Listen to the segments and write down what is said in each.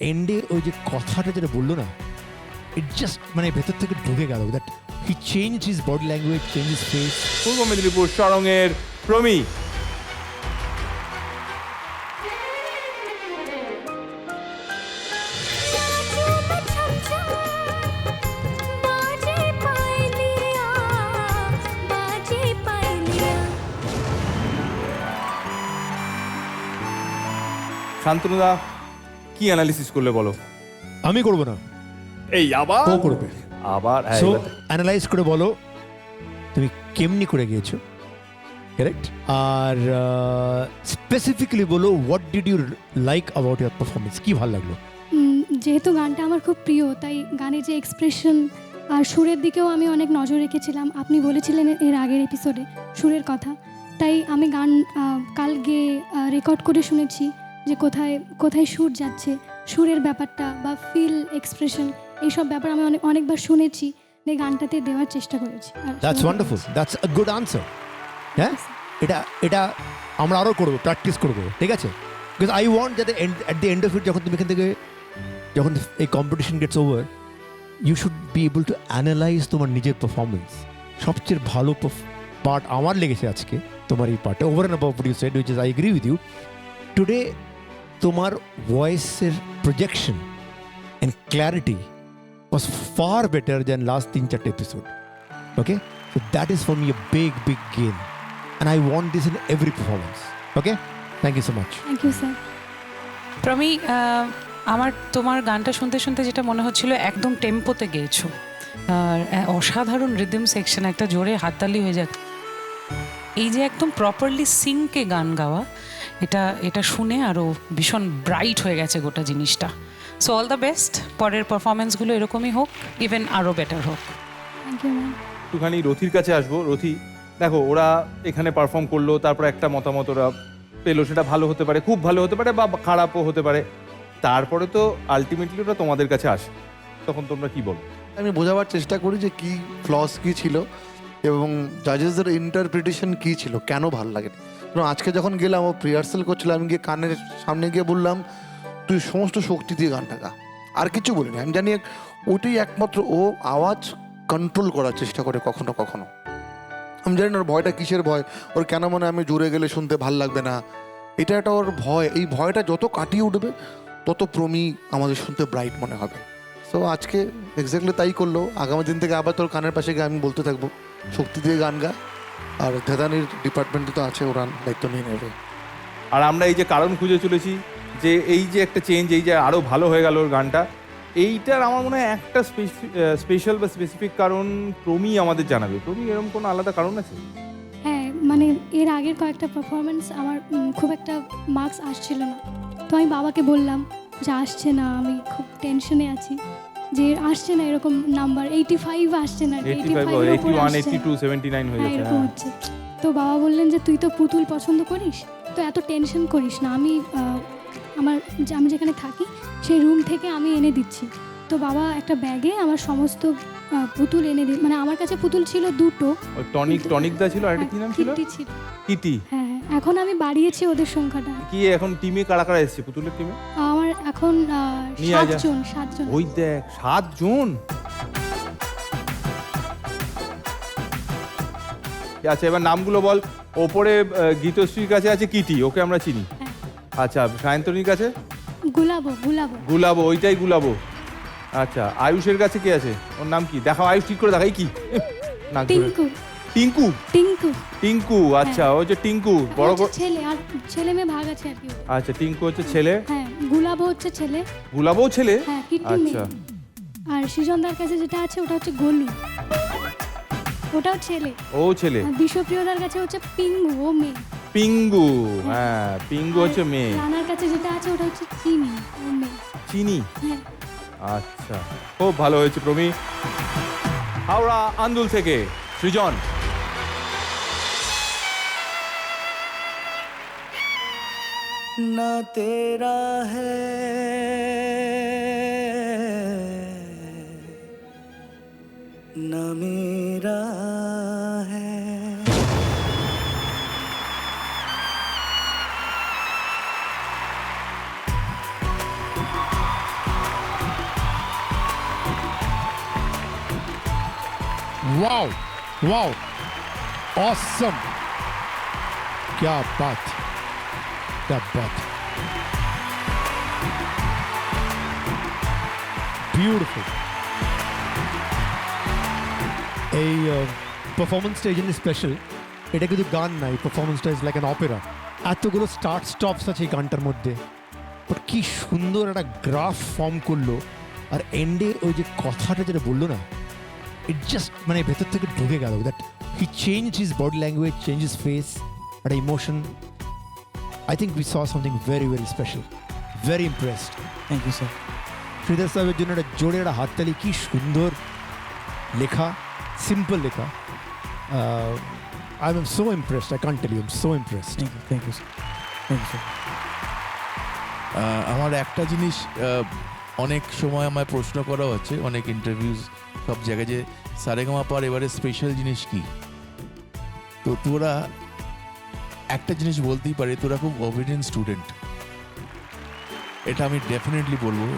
এন্ডে ওই যে কথাটা যেটা বললো না, ইট জাস্ট মানে ভেতর থেকে ঢুকে গেল, that he change his body language, change his face. পূর্ব মেদিনীপুর সরঙের প্রমি। শান্তনুদা কি অ্যানালিসিস করলে বলো? আমি করবো না, এই আবার ও করবে। আবার সো অ্যানালাইজ করে বলো তুমি কেমনি করে গিয়েছো, কারেক্ট? আর স্পেসিফিক্যালি বলো what did you like about your performance, কি ভালো লাগলো? যেহেতু গানটা আমার খুব প্রিয়, তাই গানের যে এক্সপ্রেশন আর সুরের দিকেও আমি অনেক নজর রেখেছিলাম। আপনি বলেছিলেন এর আগের এপিসোডে সুরের কথা, তাই আমি গান কাল গিয়ে রেকর্ড করে শুনেছি যে কোথায় কোথায় সুর যাচ্ছে, সুরের ব্যাপারটা বা ফিল এক্সপ্রেশন এইসব ব্যাপার আমি অনেকবার শুনেছি, যে গানটাতে দেওয়ার চেষ্টা করেছি। That's wonderful, that's a good answer. হ্যাঁ, এটা আমরা আরও করবো, প্র্যাকটিস করবো, ঠিক আছে? বিকজ আই ওয়ান্ট যাতে at the end of it, যখন তুমি এখান থেকে, যখন এই competition gets over, you should be able to analyse তোমার নিজের পারফরমেন্স। সবচেয়ে ভালো পার্ট আমার লেগেছে আজকে তোমার এই পার্টে, over and above what you said, which is I agree with you. Today তোমার ভয়েসের projection and clarity was far better than last 3-4 episode. Okay, so that is for me a big gain, and I want this in every performance. Okay, thank you so much. Thank you sir. Promi, আমার তোমার গানটা শুনতে শুনতে যেটা মনে হচ্ছিল, একদম টেম্পোতে গেয়েছো, আর অসাধারণ রিদম সেকশন, একটা জোরে হাততালি হয়ে যাচ্ছে। এই যে একদম প্রপারলি সিঙ্কে গান গাওয়া, এটা শুনে আরও ভীষণ ব্রাইট হয়ে গেছে গোটা জিনিসটা। সো অল দ্য বেস্ট, পরের পারফরমেন্সগুলো এরকমই হোক, ইভেন আরও বেটার হোক। Thank you ma'am. একটুখানি রথির কাছে আসবো। রথি, দেখো ওরা এখানে পারফর্ম করলো, তারপর একটা মতামত ওরা পেলো, সেটা ভালো হতে পারে, খুব ভালো হতে পারে, বা খারাপও হতে পারে। তারপরে তো আলটিমেটলি ওটা তোমাদের কাছে আসে, তখন তোমরা কি বলো? আমি বোঝাবার চেষ্টা করি যে কি ফ্লস কী ছিল এবং জাজেসদের ইন্টারপ্রিটেশন কী ছিল, কেন ভাল লাগে। আজকে যখন গেলাম, ও রিহার্সাল করছিলাম, আমি গিয়ে কানের সামনে গিয়ে বললাম তুই সমস্ত শক্তি দিয়ে গানটা গা, আর কিছু বলিনি। আমি জানি ওইটাই একমাত্র, ও আওয়াজ কন্ট্রোল করার চেষ্টা করে কখনো কখনো। আমি জানি না ওর ভয়টা কিসের ভয়, ওর কেন মনে আমি জোরে গেলে শুনতে ভাল লাগবে না, এটা একটা ওর ভয়। এই ভয়টা যত কাটিয়ে উঠবে তত প্রমি আমাদের শুনতে ব্রাইট মনে হবে। সো আজকে এক্স্যাক্টলি তাই করলো। আগামী দিন থেকে আবার তোর কানের পাশে গিয়ে আমি বলতে থাকবো শক্তি দিয়ে গান গা, আর ধেদানির ডিপার্টমেন্টে তো আছে, ওরা দায়িত্ব নিয়ে নেবে। আর আমরা এই যে কারণ খুঁজে চলেছি, যে এই যে একটা চেঞ্জ, এই যে আরও ভালো হয়ে গেল ওর গানটা, এইটার আমার মনে হয় একটা স্পেশাল বা স্পেসিফিক কারণ প্রমি আমাদের জানাবে। প্রমি, এরকম কোনো আলাদা কারণ আছে? হ্যাঁ, মানে এর আগের কয়েকটা পারফরমেন্স আমার খুব একটা মার্কস আসছিল না, তো আমি বাবাকে বললাম যে আসছে না, আমি খুব টেনশনে আছি যে আসছে না, এরকম নাম্বার 85 আসছে না, 85, 81, 82, 79 হয়ে হ্যাঁ, গেছে। এরকম হচ্ছে। তো বাবা বললেন যে তুই তো পুতুল পছন্দ করিস, তো এত টেনশন করিস না, আমি আমি যেখানে থাকি সেই রুম থেকে আমি এনে দিচ্ছি। তো বাবা একটা ব্যাগে আমার সমস্ত পুতুল এনে দিল, মানে আমার কাছে পুতুল ছিল দুটো, টনিক দা ছিল, আর একটা কি নাম ছিল? কিটি ছিল। কিটি। হ্যাঁ, এখন আমি বাড়িয়েছি ওদের সংখ্যাটা। কি এখন টিমে কারা কারা এসেছে পুতুলের টিমে? আমার এখন নিয়ে আয় যা। 7 জন। ওই দেখ 7 জন। আচ্ছা, এবার নামগুলো বল। ওপরে গীতশ্রীর কাছে আছে কিটি, ওকে আমরা চিনি। হ্যাঁ। আচ্ছা, সায়ন্তনীর কাছে গুলাবো, ওইটাই গুলাবো। আচ্ছা, আয়ুষের কাছে কে আছে? ওর নাম কি? দেখাও আয়ুষ, ঠিক করে দেখাই কি না। টিঙ্কু। টিঙ্কু, আচ্ছা, ওই যে টিঙ্কু বড় ছেলে, আর ছেলে মেয়ে ভাগ আছে আর কি। আচ্ছা, টিঙ্কু হচ্ছে ছেলে। হ্যাঁ, গুলাবো হচ্ছে ছেলে। গুলাবও ছেলে? হ্যাঁ, কিটি আচ্ছা। মেয়ে। আর সৃজনদার কাছে যেটা আছে ওটা হচ্ছে গোলু, ওটাও ছেলে। ও ছেলে। আর বিশ্বপ্রিয়দার কাছে হচ্ছে পিঙ্গু, ও মেয়ে। পিঙ্গু, হ্যাঁ, পিঙ্গু হচ্ছে মেয়ে। রানার কাছে যেটা আছে ওটা হচ্ছে চিনি, ও মেয়ে। চিনি, হ্যাঁ। আচ্ছা, খুব ভালো হয়েছে প্রমি। হাওড়া আন্দুল থেকে সৃজন। ना तेरा है ना मेरा है, वाओ वाओ ऑसम, क्या बात, क्या बात, বিউটিফুল। এই পারফরমেন্সটা এই জন্য স্পেশাল, এটা কিন্তু গান নাই, পারফরমেন্সটা ইজ লাইক অ্যান অপেরা। এতগুলো স্টার্ট স্টপস আছে এই গানটার মধ্যে, বাট কি সুন্দর একটা গ্রাফ ফর্ম করলো, আর এন্ডে ওই যে কথাটা যেটা বললো না, ইট জাস্ট মানে ভেতর থেকে ঢুকে গেল, that he change his body language, change his face, একটা emotion. I think we saw something very very special, very impressed. Thank you sir. Sridhar সাহেবের জন্য একটা জোরে একটা হাততালি, কি সুন্দর লেখা, সিম্পল লেখা। I am so impressed, I can't tell you, I am so impressed. Thank you sir, thank you sir. আমার একটা জিনিস অনেক সময় আমায় প্রশ্ন করা হচ্ছে, অনেক ইন্টারভিউজ সব জায়গায়, যে সারেগামাপার এবারে স্পেশাল জিনিস কি। তো তোরা একটা জিনিস বলতেই পারে, তোরা খুব অবিডিয়েন্ট স্টুডেন্ট, এটা আমি ডেফিনেটলি বলবো।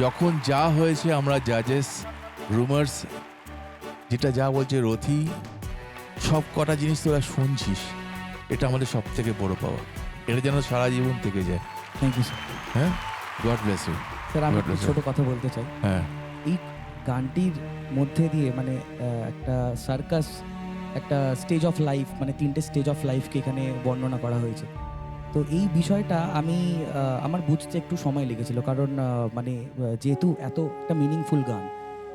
যখন যা হয়েছে আমরা জাজেস, রুমার্স, যেটা যা বলছে রথি, সব কটা জিনিস তোরা শুনছিস, এটা আমাদের সব থেকে বড় পাওয়া। এটা যেন সারা জীবন থেকে যায়। Thank you sir. হ্যাঁ, গড ব্লেস ইউ। স্যার আমি God একটু bless you. ছোট কথা বলতে চাই। হ্যাঁ, এই গানটির মধ্যে দিয়ে মানে একটা সার্কাস, একটা স্টেজ অফ লাইফ, মানে 3টে স্টেজ অফ লাইফকে এখানে বর্ণনা করা হয়েছে। তো এই বিষয়টা আমি আমার বুঝতে একটু সময় লেগেছিল, কারণ মানে যেহেতু এত একটা মিনিংফুল গান,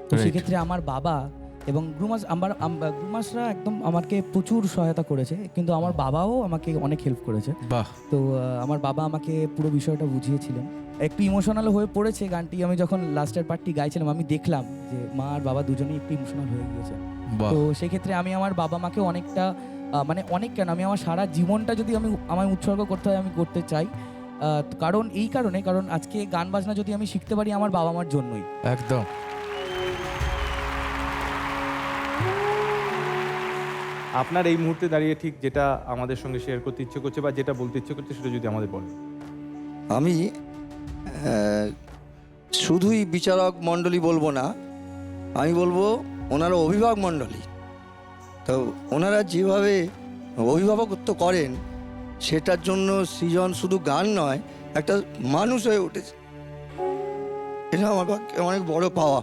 তো Right. সেক্ষেত্রে আমার বাবা এবং গ্রুমাসরা একদম আমাকে প্রচুর সহায়তা করেছে, কিন্তু আমার বাবাও আমাকে অনেক হেল্প করেছে। বাহ, তো আমার বাবা আমাকে পুরো বিষয়টা বুঝিয়েছিলেন। একটু ইমোশনাল হয়ে পড়েছে গানটি, আমি যখন লাস্টের পার্টটি গাইছিলাম আমি দেখলাম যে মা আর বাবা দুজনেই একটু ইমোশনাল হয়ে গিয়েছে। বাহ, তো সেক্ষেত্রে আমি আমার বাবা মাকে অনেকটা মানে অনেক কেন, আমি আমার সারা জীবনটা যদি আমায় উৎসর্গ করতে হয় আমি করতে চাই। কারণ এই কারণ আজকে গান বাজনা যদি আমি শিখতে পারি আমার বাবা মার জন্যই। একদম। আপনার এই মুহূর্তে দাঁড়িয়ে ঠিক যেটা আমাদের সঙ্গে শেয়ার করতে ইচ্ছে করছে বা যেটা বলতে ইচ্ছে করছে, সেটা যদি আমাদের বলেন। আমি শুধুই বিচারক মণ্ডলী বলবো না, আমি বলবো ওনারা অভিভাবক মণ্ডলী। তো ওনারা যেভাবে অভিভাবকত্ব করেন, সেটার জন্য সৃজন শুধু গান নয়, একটা মানুষ হয়ে উঠেছে। এটা আমার পক্ষে অনেক বড় পাওয়া।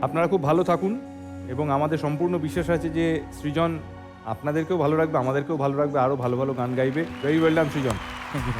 আপনারা খুব ভালো থাকুন, এবং আমাদের সম্পূর্ণ বিশ্বাস আছে যে সৃজন আপনাদেরকেও ভালো রাখবে, আমাদেরকেও ভালো রাখবে, আরও ভালো ভালো গান গাইবে। Very well done Srijan. Thank you.